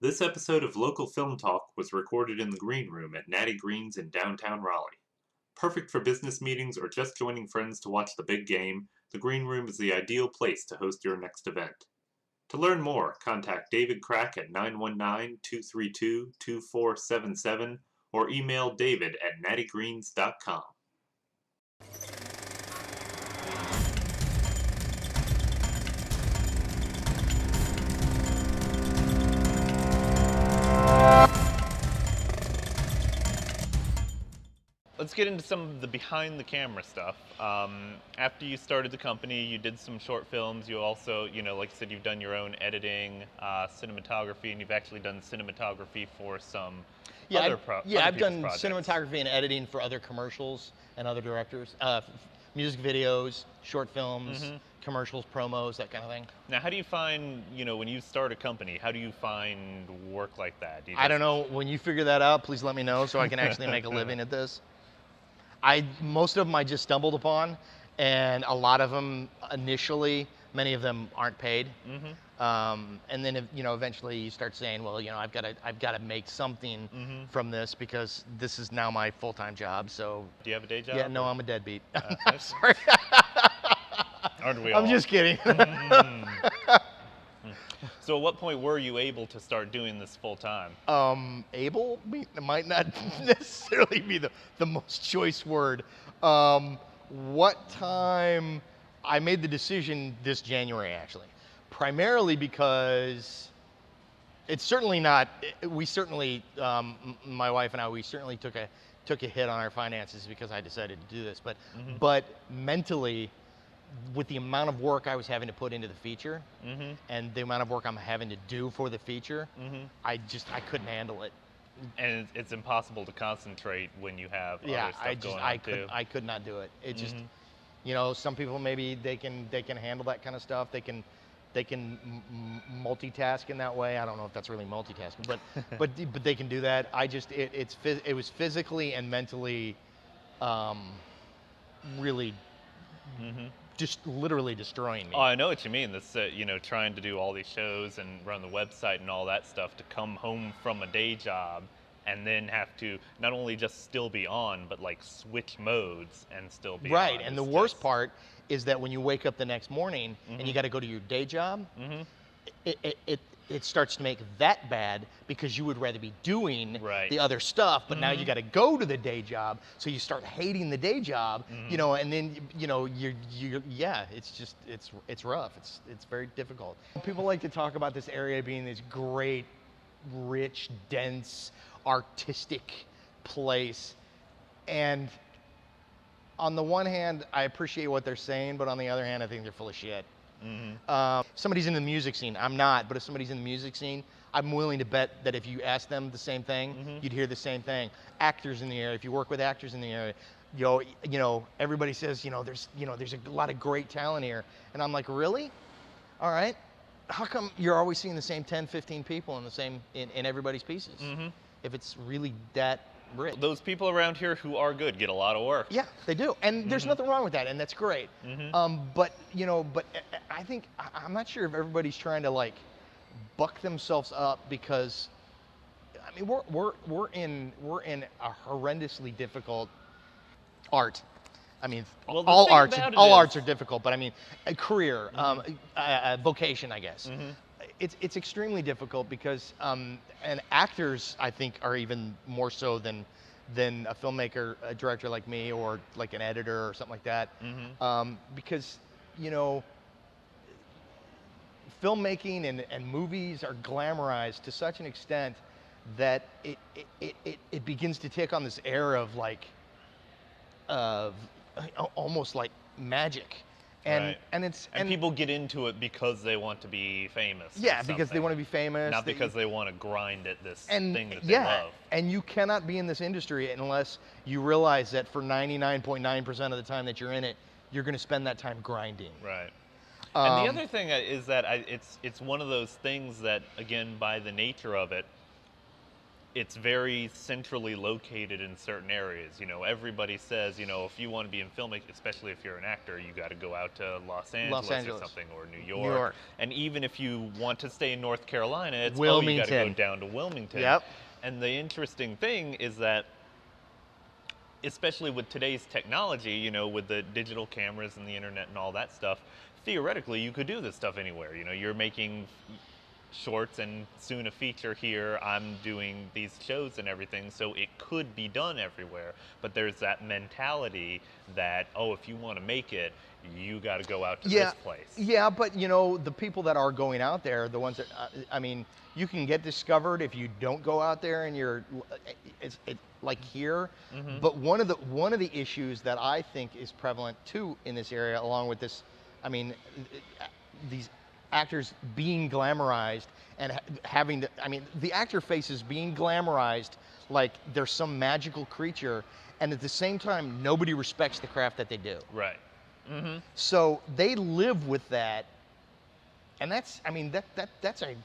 This episode of Local Film Talk was recorded in the Green Room at Natty Green's in downtown Raleigh. Perfect for business meetings or just joining friends to watch the big game, the Green Room is the ideal place to host your next event. To learn more, contact David Crack at 919-232-2477 or email david at nattygreens.com. Let's get into some of the behind the camera stuff. After you started the company, you did some short films. You also, like you said, you've done your own editing, cinematography, and you've actually done cinematography for some other I've done projects. cinematography and editing for other commercials and other directors, music videos, short films, commercials, promos, that kind of thing. Now, how do you find, when you start a company, how do you find work like that? I don't know. When you figure that out, please let me know so I can actually make a living at this. Most of them I just stumbled upon, and a lot of them initially, many of them aren't paid. And then eventually you start saying, well, I've got to make something from this because this is now my full-time job. So do you have a day job? Yeah, no, I'm a deadbeat. I'm sorry. Aren't we all? I'm just kidding. So at what point were you able to start doing this full time? Able might not necessarily be the most choice word. What time? I made the decision this January, actually, primarily because it's certainly not. We certainly, my wife and I, we certainly took a hit on our finances because I decided to do this. But mentally, with the amount of work I was having to put into the feature and the amount of work I'm having to do for the feature, I couldn't handle it. And it's impossible to concentrate when you have other stuff going on too. I could not do it. It just, some people maybe they can handle that kind of stuff. They can multitask in that way. I don't know if that's really multitasking, but they can do that. It was physically and mentally really just literally destroying me. Oh, I know what you mean. That's trying to do all these shows and run the website and all that stuff, to come home from a day job and then have to not only just still be on, but like switch modes and still be right. on. And the worst part is that when you wake up the next morning and you got to go to your day job, it starts to make that bad because you would rather be doing the other stuff, but now you got to go to the day job, so you start hating the day job, and then it's rough. It's very difficult. People like to talk about this area being this great, rich, dense, artistic place, and on the one hand, I appreciate what they're saying, but on the other hand, I think they're full of shit. Somebody's in the music scene. I'm not, but if somebody's in the music scene, I'm willing to bet that if you ask them the same thing, you'd hear the same thing. Actors in the area, if you work with actors in the area, everybody says, there's a lot of great talent here. And I'm like, really? All right. How come you're always seeing the same 10, 15 people in everybody's pieces? If it's really that rich. Those people around here who are good get a lot of work. Yeah, they do, and there's nothing wrong with that, and that's great. But I think I'm not sure if everybody's trying to like buck themselves up, because I mean we're in a horrendously difficult art. I mean, all arts are difficult, but I mean, a career, a vocation, I guess. It's extremely difficult because, and actors, I think, are even more so than a filmmaker, a director like me, or like an editor or something like that. Because, filmmaking and movies are glamorized to such an extent that it begins to take on this air of like, almost like magic. And people get into it because they want to be famous. Yeah, because they want to be famous. Not because they want to grind at this thing that they love. And you cannot be in this industry unless you realize that for 99.9% of the time that you're in it, you're going to spend that time grinding. Right. And the other thing is that it's one of those things that, again, by the nature of it, it's very centrally located in certain areas. You know, everybody says, you know, if you want to be in filmmaking, especially if you're an actor, you got to go out to Los Angeles or something, or New York. And even if you want to stay in North Carolina, it's, oh, you got to go down to Wilmington. Yep. And the interesting thing is that, especially with today's technology, you know, with the digital cameras and the internet and all that stuff, theoretically, you could do this stuff anywhere. You know, you're making shorts and soon a feature here. I'm doing these shows and everything, so it could be done everywhere. But there's that mentality that, oh, if you want to make it, you got to go out to this place. Yeah, but you know, the people that are going out there, the ones that, I mean, you can get discovered if you don't go out there and you're, it's like here. But one of the issues that I think is prevalent too in this area, along with this, I mean, these actors being glamorized and having the, I mean, the actor faces being glamorized like they're some magical creature, and at the same time, nobody respects the craft that they do. Right. So they live with that, and that's, I mean, that's a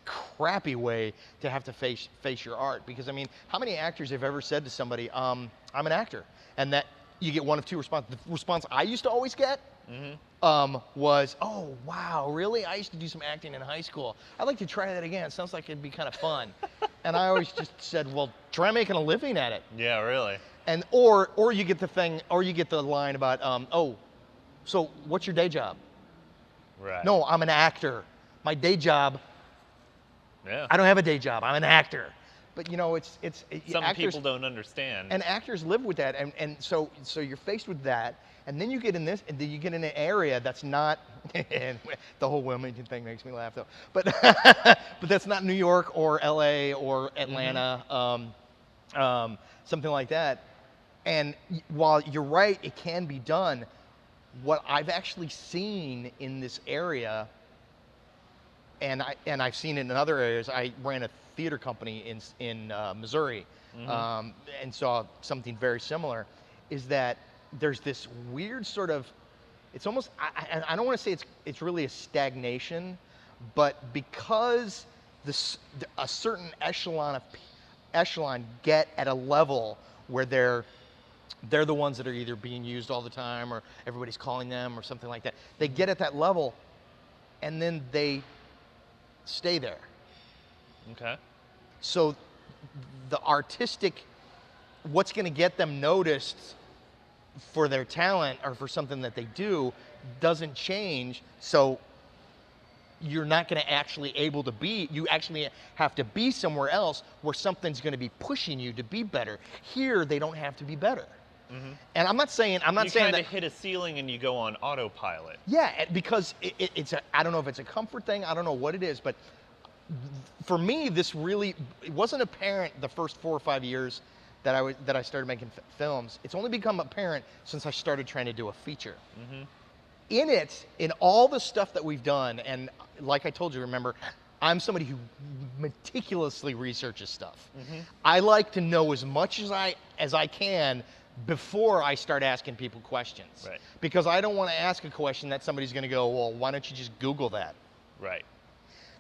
crappy way to have to face your art, because I mean, how many actors have ever said to somebody, I'm an actor, and that you get one of two responses. The response I used to always get was, oh, wow, really? I used to do some acting in high school. I'd like to try that again. It sounds like it'd be kind of fun. And I always just said, well, try making a living at it. Yeah, really. And or you get the thing, or you get the line about, oh, so what's your day job? Right. No, I'm an actor. My day job, I don't have a day job. I'm an actor. But you know, it's some actors, people don't understand. And actors live with that, and so you're faced with that, and then you get in this, and then you get in an area that's not. And the whole Wilmington thing makes me laugh though, but but that's not New York or L.A. or Atlanta, something like that. And while you're right, it can be done. What I've actually seen in this area, and I've seen it in other areas. I ran a theater company in Missouri, and saw something very similar. Is that there's this weird sort of, it's almost, I don't want to say it's really a stagnation, but because a certain echelon get at a level where they're the ones that are either being used all the time or everybody's calling them or something like that. They get at that level, and then they stay there. Okay. So the artistic, what's going to get them noticed for their talent or for something that they do doesn't change. So you're not going to actually able to be, you actually have to be somewhere else where something's going to be pushing you to be better. Here, they don't have to be better. And I'm not saying that you kind of hit a ceiling and you go on autopilot. Yeah, because it's I don't know if it's a comfort thing. I don't know what it is, but for me, this really, it wasn't apparent the first 4 or 5 years that I started making films. It's only become apparent since I started trying to do a feature. In all the stuff that we've done, and like I told you, remember, I'm somebody who meticulously researches stuff. I like to know as much as I can before I start asking people questions. Right. Because I don't want to ask a question that somebody's going to go, well, why don't you just Google that? Right.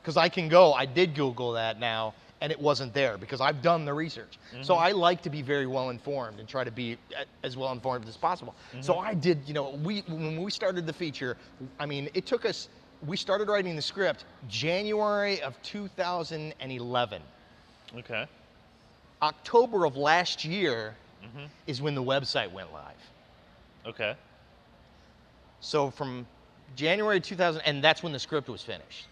Because I did Google that now, and it wasn't there because I've done the research. So I like to be very well informed and try to be as well informed as possible. So I did, you know, when we started the feature, I mean, it took us, we started writing the script January of 2011. Okay. October of last year is when the website went live. Okay. So from January 2000, and that's when the script was finished.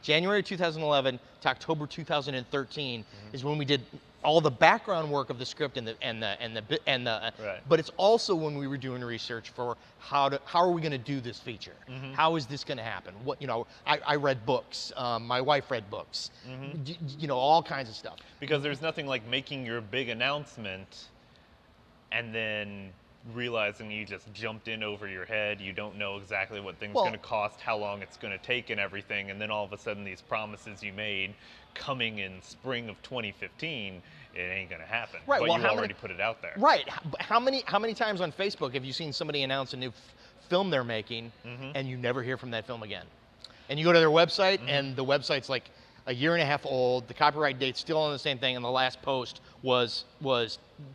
January 2011 to October 2013 is when we did all the background work of the script Right. But it's also when we were doing research for how are we going to do this feature? How is this going to happen? What, you know, I read books. My wife read books. You know, all kinds of stuff. Because there's nothing like making your big announcement and then realizing you just jumped in over your head. You don't know exactly what things going to cost, how long it's going to take and everything, and then all of a sudden these promises you made coming in spring of 2015, it ain't going to happen. Right. But well, you already put it out there. Right. How many times on Facebook have you seen somebody announce a new film they're making and you never hear from that film again? And you go to their website and the website's like a year and a half old. The copyright date's still on the same thing, and the last post was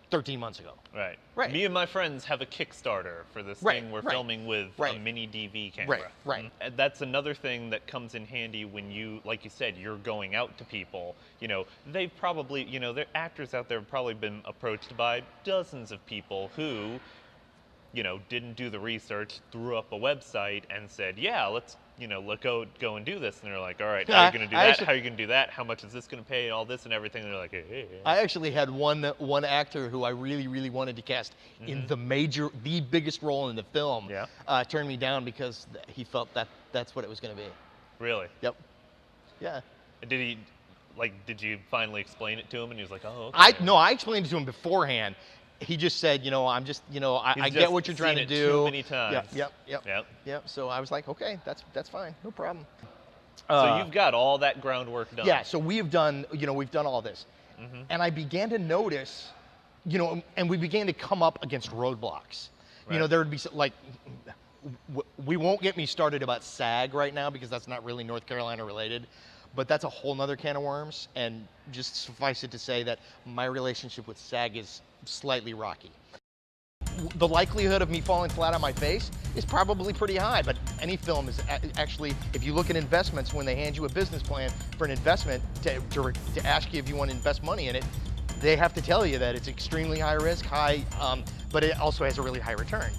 13 months ago. Right. Right. Me and my friends have a Kickstarter for this Right, thing we're right, filming with right. a mini DV camera. Right, right. And that's another thing that comes in handy when you, like you said, you're going out to people. You know, they've probably, you know, their actors out there have probably been approached by dozens of people who, you know, didn't do the research, threw up a website and said, yeah, let's, you know, go and do this. And they're like, all right, how are you going to do that? How are you going to do that? How much is this going to pay? All this and everything. And they're like, hey. I actually had one actor who I really wanted to cast in the biggest role in the film. Yeah. Turned me down because he felt that that's what it was going to be. Really? Yep. Yeah. Did you finally explain it to him and he was like, oh, okay. I explained it to him beforehand. He just said, you know, I'm just, you know, I get what you're trying to do. Too many times. Yep. So I was like, okay, that's fine, no problem. So you've got all that groundwork done. Yeah. So we've done all this, and I began to notice, you know, and we began to come up against roadblocks. Right. You know, there would be like, we won't get me started about SAG right now because that's not really North Carolina related. But that's a whole nother can of worms, and just suffice it to say that my relationship with SAG is slightly rocky. The likelihood of me falling flat on my face is probably pretty high, but any film is actually, if you look at investments, when they hand you a business plan for an investment to ask you if you want to invest money in it, they have to tell you that it's extremely high risk, but it also has a really high return.